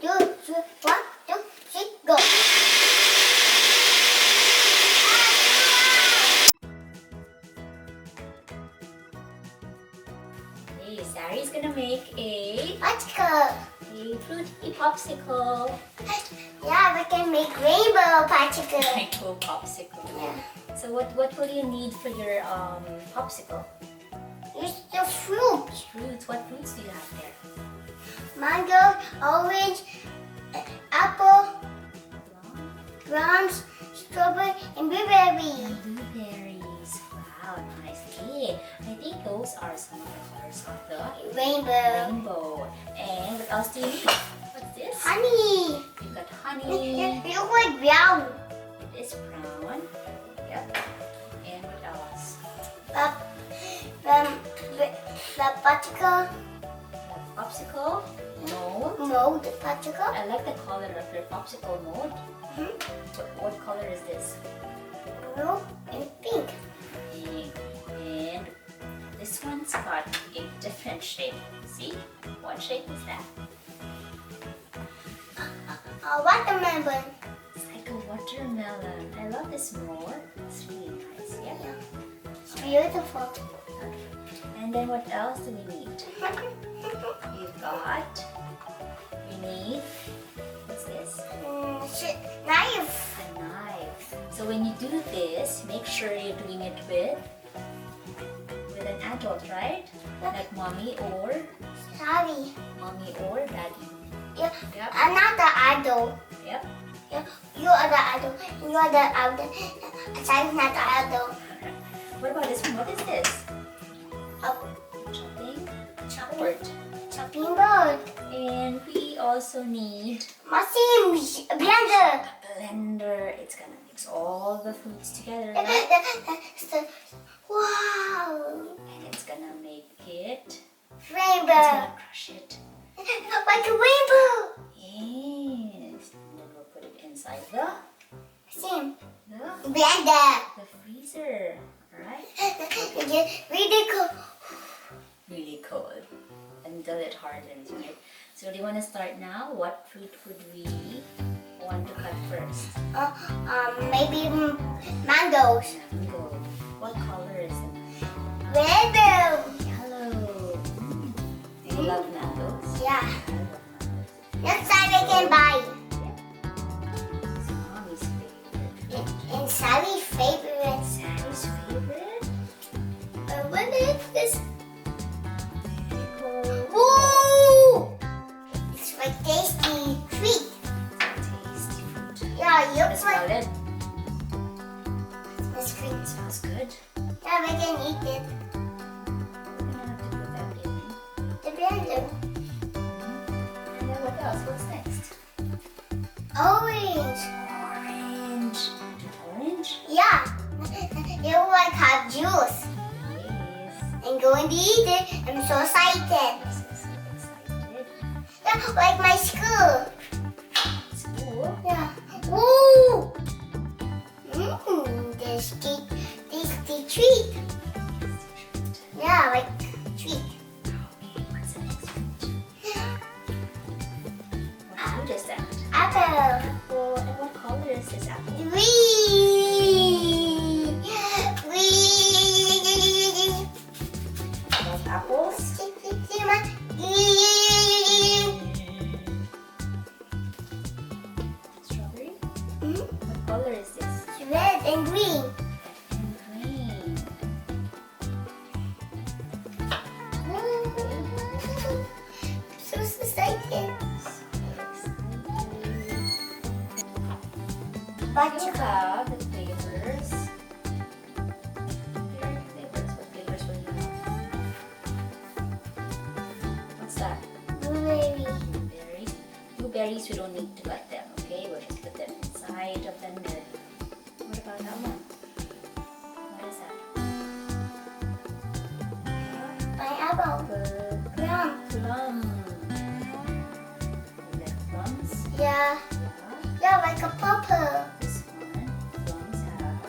2, 3, 1, 2, 3, go. Okay, Sari's gonna make a Popsicle. fruity popsicle. Yeah, we can make rainbow popsicle. Rainbow popsicle. Yeah. So what will you need for your popsicle? Use the fruit. Fruits. What fruits do you have there? Mango, orange, apple, plums, strawberry, and blueberry. Blueberries. Wow, nice. Okay, I think those are some of the colors of the Rainbow. rainbow. And what else do you need? What's this? Honey. You got honey. It looks like brown. It is brown. Yep. And what else? The popsicle. Popsicle. Mold. Mold popsicle. I like the color of your popsicle mold. What color is this? Blue and pink. Pink. And this one's got a different shape. See? What shape is that? A watermelon. It's like a watermelon. I love this mold. It's really nice. Yeah. It's beautiful. And then what else do we need? You need, what's this? Knife. A knife. So when you do this, make sure you're doing it with an adult, right? Like mommy or Sorry. daddy. Yeah. Yep. I'm not the adult. Yep. Yeah. You are the adult. You are the adult. Sorry's not the adult. What about this one? What is this? Chopping board. Chopping board. And we also need Machine. Blender. a blender. It's gonna mix all the fruits together, right? Wow. And it's gonna make it. It's Rainbow. gonna crush it. Like a rainbow. Yes. And then we'll put it inside the Machine. the Blender. freezer. Alright? Really cool. Really cold. Until it hardens, right? So do you want to start now? What fruit would we want to cut first? Maybe mangoes. Mango. What color is it? Rainbow. Yellow. Do you love mangoes? Yeah. I love mangoes. Next time I can buy. It's mommy's favorite. And Sally's favorite. Sari's favorite? What is this? Cool. Ooh! It's like tasty treat. Tasty fruit. Yeah, you Wanna smell put it? this fruit. Smells good. Yeah, we can eat it. We're gonna have to put that in. The blender. And then what else? What's next? Orange. Orange. Orange? Yeah. You like have juice. Yes. I'm going to eat it. I'm so excited. I'm so excited. Yeah, like my school. School? Yeah. Ooh. Tasty treat. Yeah, like treat. Okay, what's the next fruit? What fruit is that? Apple. Apple. And what color is this apple? Green. Green. Love apples? Green. Strawberry? Mhm. What color is this? Red and green. And green. So excited. But you have the flavors. Here are the flavors. What flavors will you have? What's that? Blueberry. Blueberries. Blueberries, we don't need to cut them, okay? We'll just put them inside of the milk. What about that one? What is that? Pineapple. Plum. Plum. You like plums? Yeah. Yeah. Yeah, like a purple. This one, plums have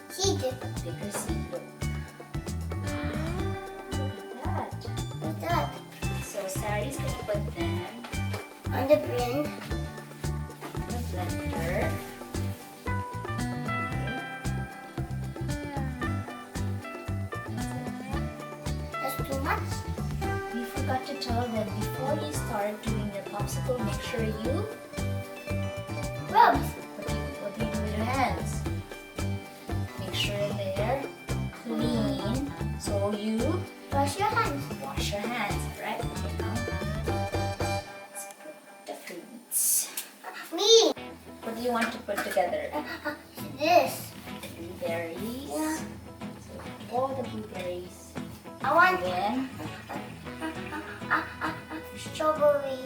Seed. a bigger seed. Look. Look at that. Like that. So Sari's gonna put them on the blend. The blender. That's too much. We forgot to tell them before you start doing your popsicle, make sure you Rub. what do you do with your hands? Make sure they're clean. So you Wash your hands. wash your hands, right? Now, let's put the fruits. Me. What do you want to put together? This. Blueberries. Yeah. So all the blueberries. I want Then strawberry.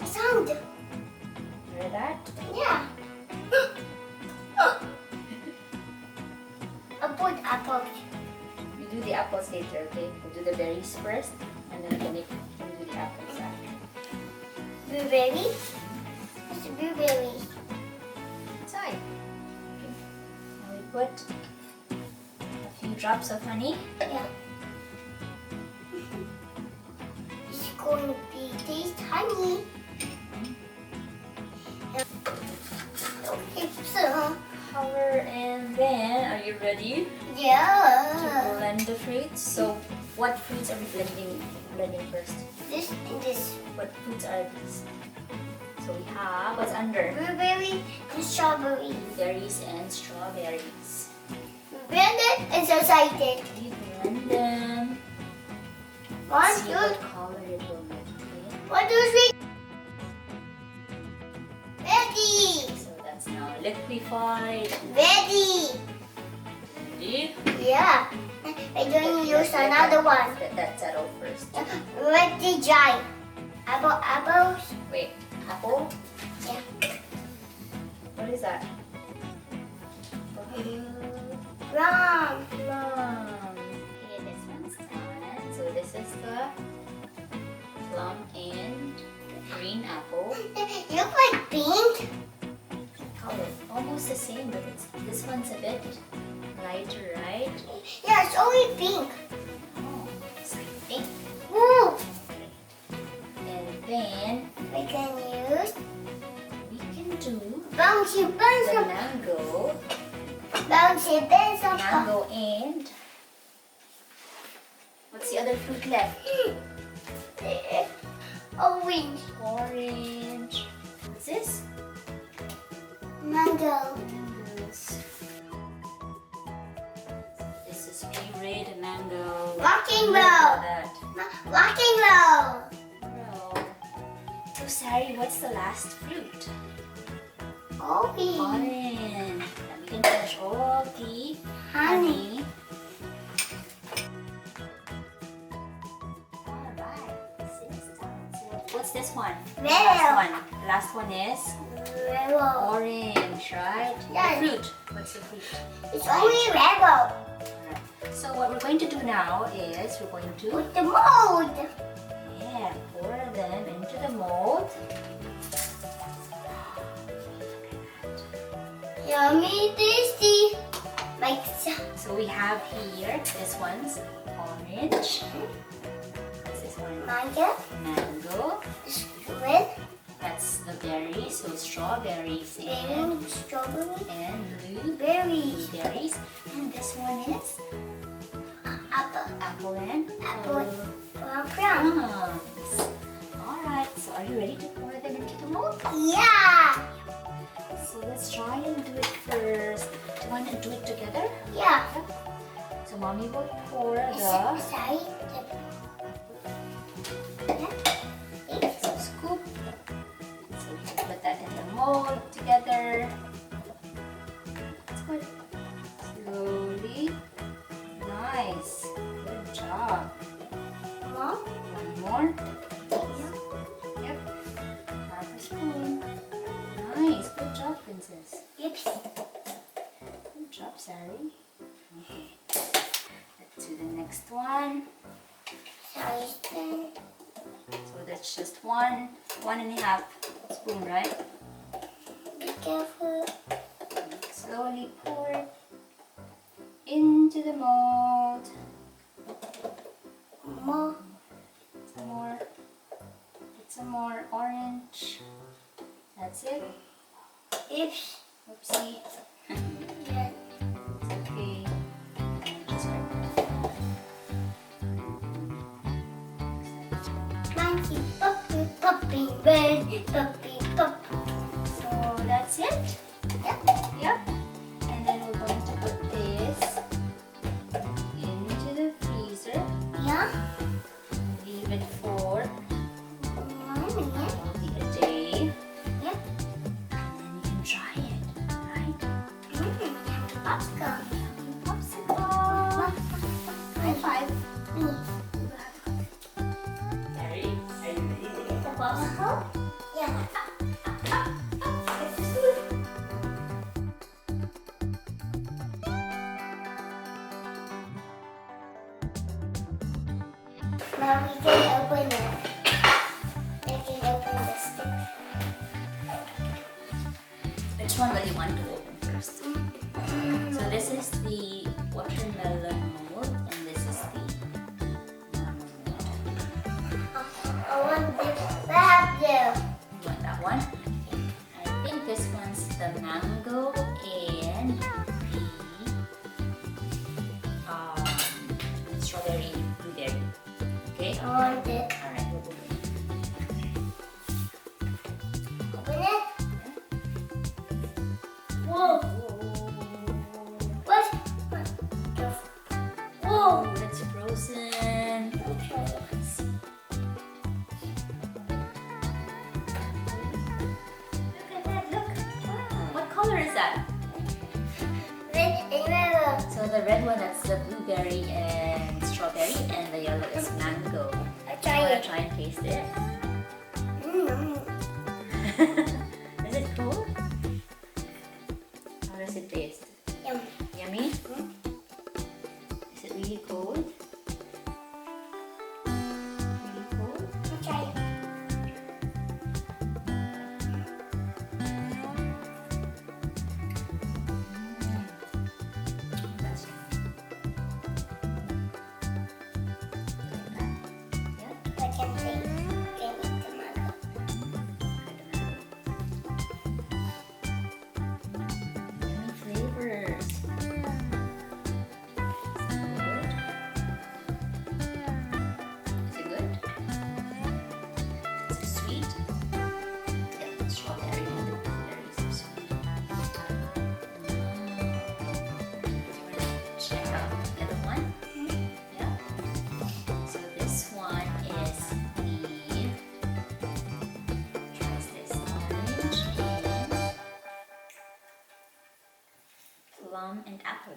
A sound. hear that? Yeah. I put apples. You do the apples later, okay? We'll do the berries first, and then we'll do the apples after. Blueberry. It's a blueberry. Inside. Okay. Now we put a few drops of honey. Yeah. It's going to be taste honey. Okay, so Color, and then are you ready to yeah. blend the fruits? So what fruits are we blending first? This and this. What fruits are these? So we have what's under Blueberry and strawberry. berries and strawberries. Blend it and excited. We blend them. One, See two, what color it will make. Okay? 1, 2, 3. Ready. So that's now liquefied. Ready. Ready? Yeah. I'm going to use another one. Let that settle first. Ready, dry. Apples. Wait, apple? Yeah. What is that? Wrong. Plum. Okay, this one's done. So this is the plum and green apple. You look like pink. Color almost the same, but this one's a bit lighter, right? Yeah, it's only pink. Oh, it's like pink. Ooh. And then We can use we can do bouncy the pencil. mango, Bouncy pencil. mango and what's the other fruit left? Orange. Orange. What's this? Mango. Mangoes. This is pureed mango. Rocking Look at roll. that. Rocking roll. Roll. So Sari, what's the last fruit? Orange. Orange. And we can finish all the Honey. honey. Alright, this is done. So what's this one? The Red. last one. The last one is Rebel. orange, right? Yeah. The fruit. What's the fruit? It's only rebel. Alright. So what we're going to do now is we're going to With the mold. pour them into the mold. Yummy, tasty. Like so. So we have here, this one's orange. What's this one? Mango. Mango. Red. That's the berries, so strawberries and Strawberry. blueberries. Berries. And this one is Apple. apple and Apple. Plums. plums. Alright, so are you ready to pour them into the mold? Yeah. So let's try and do it first. Do you want to do it together? Yeah. So mommy will pour the Sorry. so scoop. So we can put that in the mold together. Let's put slowly. Nice. Good job. Mom. One more. Yep. Grab a spoon. Nice. Good job, princess. Yep. Good job, Sari. Okay. Let's do the next one. Sorry. So that's just one and a half spoon, right? Be careful. Slowly pour it into the mold. More. more. Get some more orange. That's it. Oops. Oopsie. Yeah. It's okay. Just like Monkey, puppy, puppy, bird, puppy, puppy. so that's it. Yep. Yep. And then we're going to put this into the freezer. Yeah. Leave it for 1 minute. maybe a day. Yep. And then you can try it. Right? Popsicle. Popsicle. High five. Me. Are you ready? The popsicle? Yeah. Now we can open it. We can open the stick. Which one will you want to open first? So this is the watermelon mold, and this is the I want this. I have blue. you want that one? I think this one's the mango and the strawberry blueberry. Okay. I want it. All right. We'll open it. Open it. Whoa. What? Whoa. Oh, it's frozen. Let's see. Look at that. Look. What color is that? Red and yellow. So the red one, that's the blueberry and strawberry, and the yellow is mango. I You try wanna it. try and taste it? Mm. Is it cool? How does it taste? Yum. Yummy? Is it really cold? Really cold? I try it. That's yummy. Like that. Yeah? I can eat the mango. Yummy flavors. Is it good? Is it sweet? Yeah, the strawberry and the blueberries are sweet. Do you want to check out the other one? Yeah. So this one is the tries this orange and plum and apple.